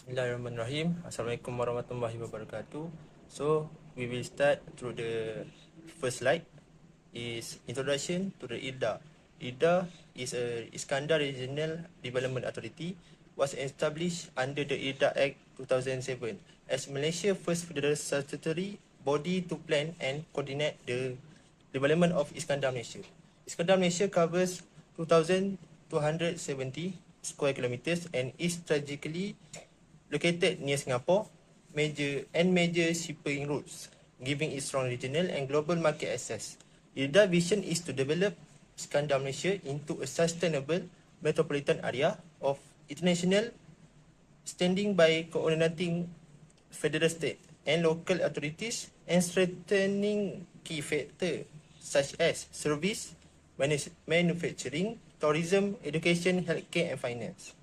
Bismillahirrahmanirrahim. Assalamualaikum warahmatullahi wabarakatuh. So, we will start through the first slide is introduction to the IRDA. IRDA is a Iskandar Regional Development Authority, was established under the IRDA Act 2007 as Malaysia's first federal statutory body to plan and coordinate the development of Iskandar Malaysia. Iskandar Malaysia covers 2,270 square kilometers and is strategically located near Singapore, major shipping routes, giving it strong regional and global market access. IRDA vision is to develop Iskandar Malaysia into a sustainable metropolitan area of international standing by coordinating federal state and local authorities and strengthening key factors such as service, manufacturing, tourism, education, healthcare and finance.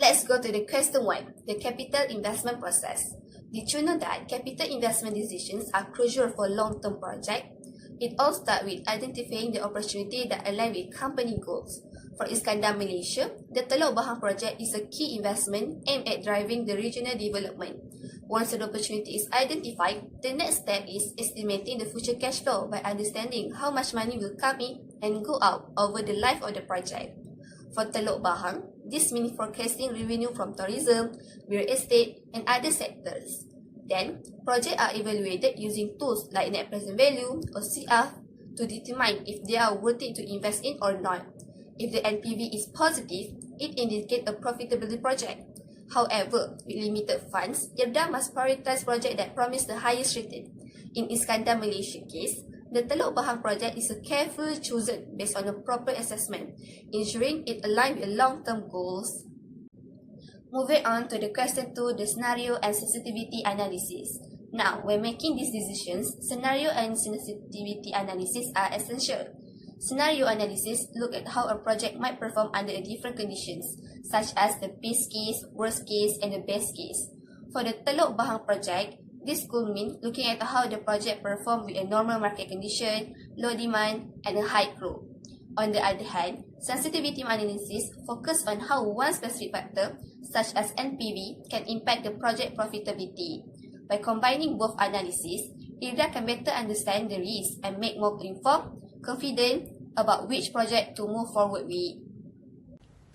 Let's go to the question 1, the capital investment process. Did you know that capital investment decisions are crucial for long-term projects? It all starts with identifying the opportunity that align with company goals. For Iskandar Malaysia, the Teluk Bahang project is a key investment aimed at driving the regional development. Once the opportunity is identified, the next step is estimating the future cash flow by understanding how much money will come in and go out over the life of the project. For Teluk Bahang, this means forecasting revenue from tourism, real estate, and other sectors. Then, projects are evaluated using tools like net present value or CR to determine if they are worthy to invest in or not. If the NPV is positive, it indicates a profitable project. However, with limited funds, IRDA must prioritize projects that promise the highest return. In Iskandar Malaysia case, the Teluk Bahang project is carefully chosen based on a proper assessment, ensuring it aligns with long-term goals. Moving on to the question 2, the scenario and sensitivity analysis. Now, when making these decisions, scenario and sensitivity analysis are essential. Scenario analysis look at how a project might perform under different conditions, such as the base case, worst case, and the best case. For the Teluk Bahang project, this could mean looking at how the project performs with a normal market condition, low demand, and a high growth. On the other hand, sensitivity analysis focus on how one specific factor, such as NPV, can impact the project profitability. By combining both analyses, IRDA can better understand the risk and make more informed, confident about which project to move forward with.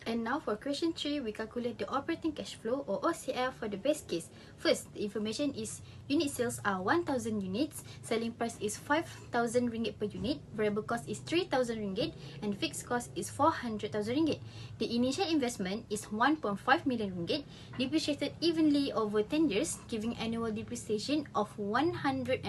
And now for question 3, we calculate the operating cash flow or OCF for the base case. First, the information is unit sales are 1,000 units, selling price is 5,000 ringgit per unit, variable cost is 3,000 ringgit, and fixed cost is 400,000 ringgit. The initial investment is 1.5 million ringgit, depreciated evenly over 10 years, giving annual depreciation of 150,000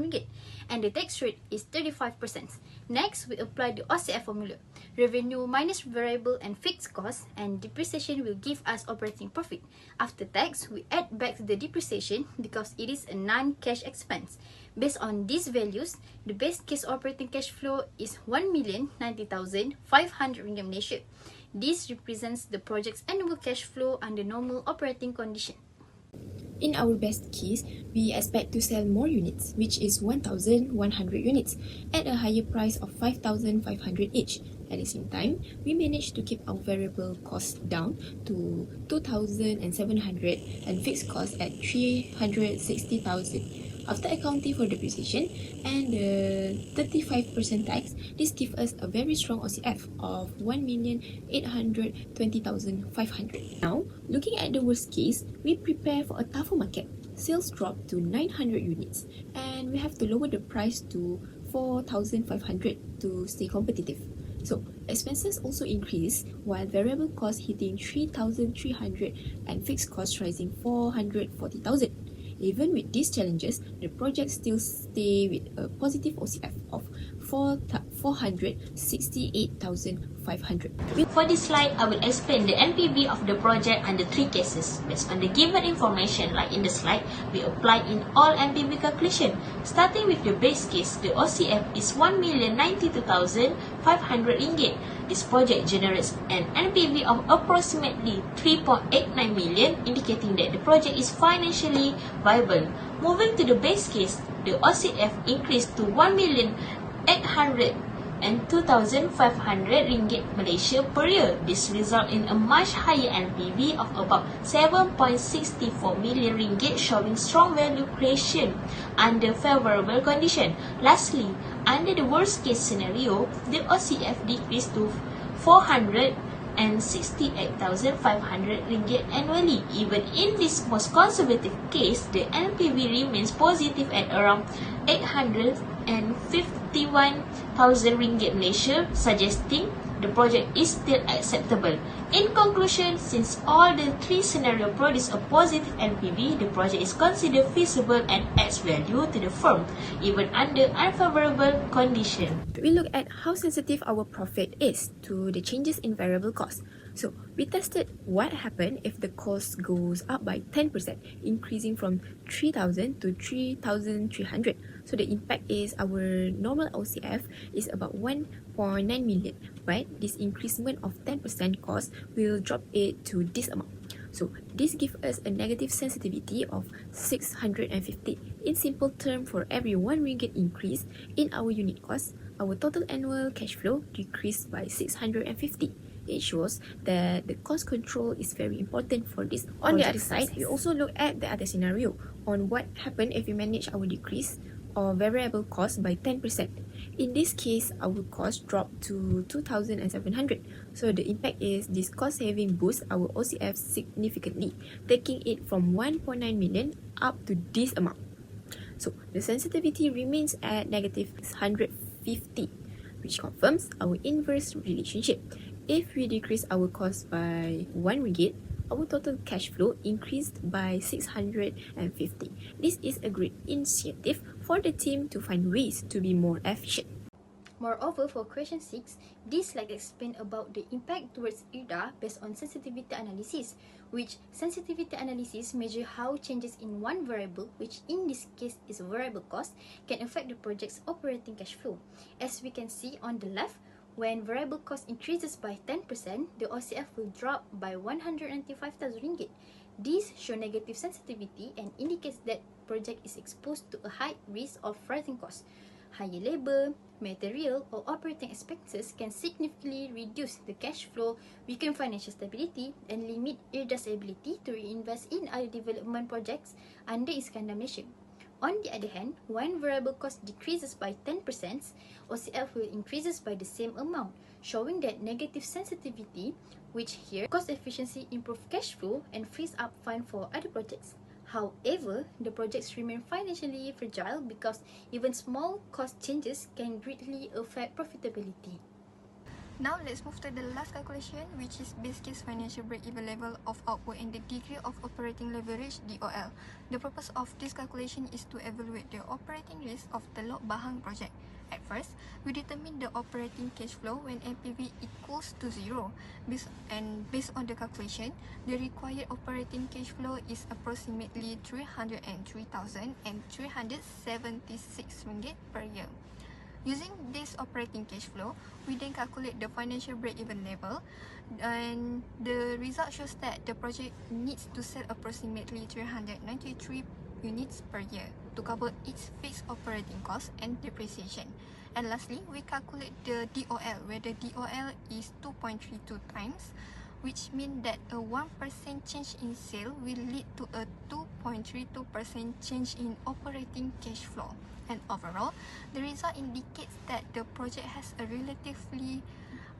ringgit, and the tax rate is 35%. Next, we apply the OCF formula. Revenue minus variable and fixed costs and depreciation will give us operating profit. After tax, we add back the depreciation because it is a non-cash expense. Based on these values, the base case operating cash flow is 1,090,500 ringgit Malaysia. This represents the project's annual cash flow under normal operating condition. In our best case, we expect to sell more units, which is 1,100 units, at a higher price of 5,500 each. At the same time, we managed to keep our variable costs down to 2,700 and fixed costs at 360,000. After accounting for depreciation and the 35% tax, this gives us a very strong OCF of 1,820,500. Now, looking at the worst case, we prepare for a tougher market. Sales drop to 900 units and we have to lower the price to 4,500 to stay competitive. So, expenses also increase while variable costs hitting 3,300 and fixed costs rising 440,000. Even with these challenges, the project still stay with a positive OCF of 468,500. For this slide, I will explain the NPV of the project under 3 cases. Based on the given information like in the slide, we apply in all NPV calculation. Starting with the base case, the OCF is 1,092,500 ringgit. This project generates an NPV of approximately 3.89 million, indicating that the project is financially viable. Moving to the base case, the OCF increased to 1,820,500 and 2,500 ringgit Malaysia per year. This result in a much higher NPV of about 7.64 million ringgit, showing strong value creation under favorable condition. Lastly, under the worst case scenario, the OCF decreased to 468,500 ringgit annually. Even in this most conservative case, the NPV remains positive at around 851,000 ringgit Malaysia, suggesting the project is still acceptable. In conclusion, since all the three scenarios produce a positive NPV, the project is considered feasible and adds value to the firm, even under unfavorable conditions. We look at how sensitive our profit is to the changes in variable cost. So we tested what happened if the cost goes up by 10%, increasing from 3,000 to 3,300. So the impact is our normal OCF is about 1.9 million, right? This increasement of 10% cost will drop it to this amount. So this gives us a negative sensitivity of 650. In simple term, for every 1 ringgit increase in our unit cost, our total annual cash flow decreased by 650. It shows that the cost control is very important for this. On the other side, we also look at the other scenario on what happened if we manage our decrease or variable cost by 10%. In this case, our cost dropped to 2,700. So the impact is this cost saving boosts our OCF significantly, taking it from 1.9 million up to this amount. So the sensitivity remains at negative 150, which confirms our inverse relationship. If we decrease our cost by 1 ringgit, our total cash flow increased by 650. This is a great initiative for the team to find ways to be more efficient. Moreover, for question 6, this slide explains about the impact towards IRDA based on sensitivity analysis, which sensitivity analysis measure how changes in one variable, which in this case is variable cost, can affect the project's operating cash flow. As we can see on the left, when variable cost increases by 10%, the OCF will drop by 195,000 ringgit. This shows negative sensitivity and indicates that project is exposed to a high risk of rising costs. Higher labor, material, or operating expenses can significantly reduce the cash flow, weaken financial stability, and limit IRDA's ability to reinvest in other development projects under its condemnation. On the other hand, when variable cost decreases by 10%, OCF will increases by the same amount, showing that negative sensitivity, which here cost efficiency improves cash flow and frees up funds for other projects. However, the projects remain financially fragile because even small cost changes can greatly affect profitability. Now let's move to the last calculation, which is base case financial break-even level of output and the degree of operating leverage DOL. The purpose of this calculation is to evaluate the operating risk of Telok Bahang project. At first, we determine the operating cash flow when NPV equals to 0. Based on the calculation, the required operating cash flow is approximately 303,376 ringgit per year. Using this operating cash flow, we then calculate the financial break-even level, and the result shows that the project needs to sell approximately 393 units per year to cover its fixed operating costs and depreciation. And lastly, we calculate the DOL, where the DOL is 2.32 times, which means that a 1% change in sale will lead to a 2.32% change in operating cash flow. And overall, the result indicates that the project has a relatively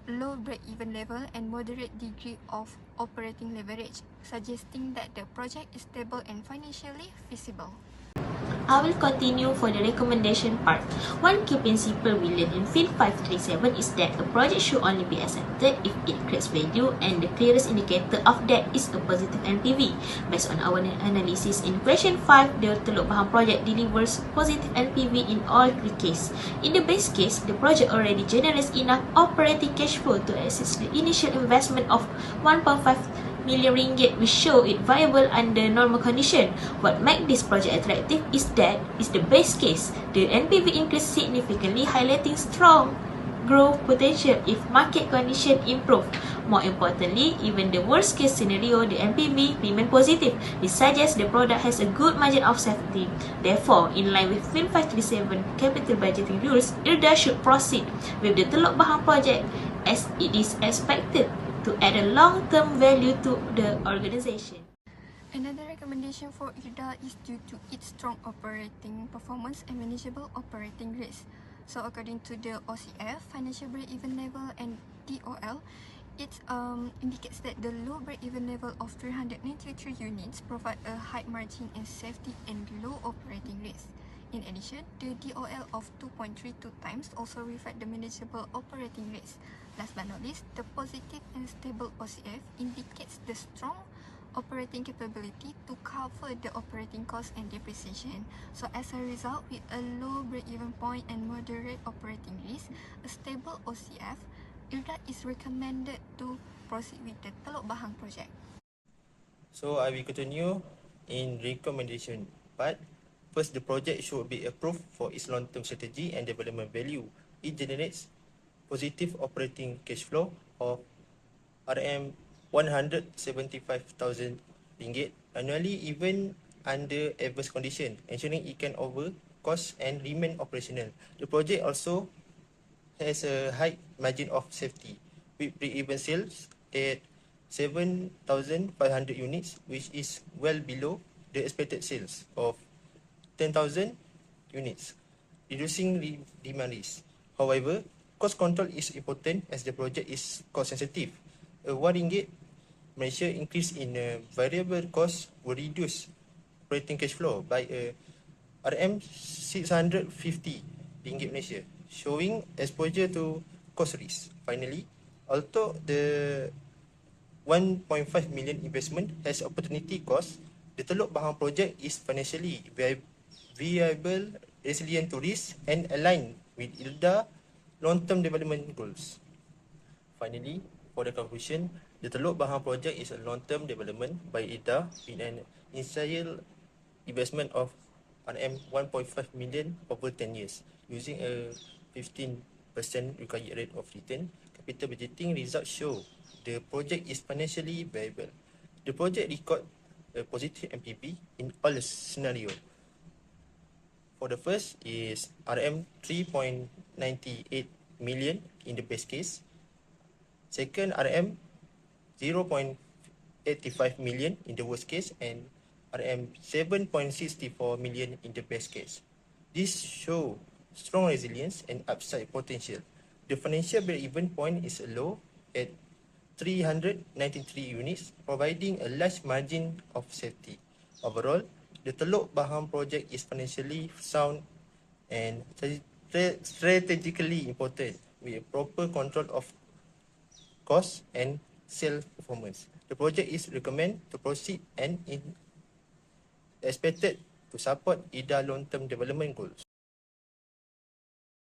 low break-even level and moderate degree of operating leverage, suggesting that the project is stable and financially feasible. I will continue for the recommendation part. One key principle we learned in FIN537 is that a project should only be accepted if it creates value, and the clearest indicator of that is a positive NPV. Based on our analysis in question 5, the Telok Bahang project delivers positive NPV in all three cases. In the base case, the project already generates enough operating cash flow to assist the initial investment of 1.5 million ringgit, which show it viable under normal condition. What makes this project attractive is that is the base case. The NPV increase significantly, highlighting strong growth potential if market conditions improve. More importantly, even the worst case scenario, the NPV remain positive. This suggests the product has a good margin of safety. Therefore, in line with FIN537 capital budgeting rules, IRDA should proceed with the Teluk Bahang project as it is expected to add a long-term value to the organisation. Another recommendation for IRDA is due to its strong operating performance and manageable operating risk. So according to the OCF, financial break-even level and DOL, it indicates that the low break-even level of 393 units provide a high margin and safety and low operating risk. In addition, the DOL of 2.32 times also reflect the manageable operating risk. Last but not least, the positive and stable OCF indicates the strong operating capability to cover the operating cost and depreciation. So as a result, with a low break-even point and moderate operating risk, a stable OCF, IRDA is recommended to proceed with the Teluk Bahang project. So I will continue in recommendation part. First, the project should be approved for its long-term strategy and development value. It generates positive operating cash flow of RM175,000 annually, even under adverse condition, ensuring it can over cost and remain operational. The project also has a high margin of safety, with break-even sales at 7,500 units, which is well below the expected sales of 10,000 units, reducing demand risk. However, cost control is important as the project is cost sensitive. A RM1 Malaysia increase in variable cost will reduce operating cash flow by RM650 Malaysia, showing exposure to cost risk. Finally, although the 1.5 million investment has opportunity cost, the Teluk Bahang project is financially viable, resilient to risk, and aligned with IRDA long-term development goals. Finally, for the conclusion, the Teluk Bahang project is a long-term development by IRDA with an initial investment of RM1.5 million over 10 years, using a 15% required rate of return. Capital budgeting results show the project is financially viable. The project record a positive NPV in all scenarios. For the first is RM3.98 million in the best case. Second, RM0.85 million in the worst case, and RM7.64 million in the best case. This show strong resilience and upside potential. The financial break-even point is low at 393 units, providing a large margin of safety. Overall, the Teluk Bahang project is financially sound and strategically important with proper control of cost and sales performance. The project is recommended to proceed and is expected to support IRDA long-term development goals.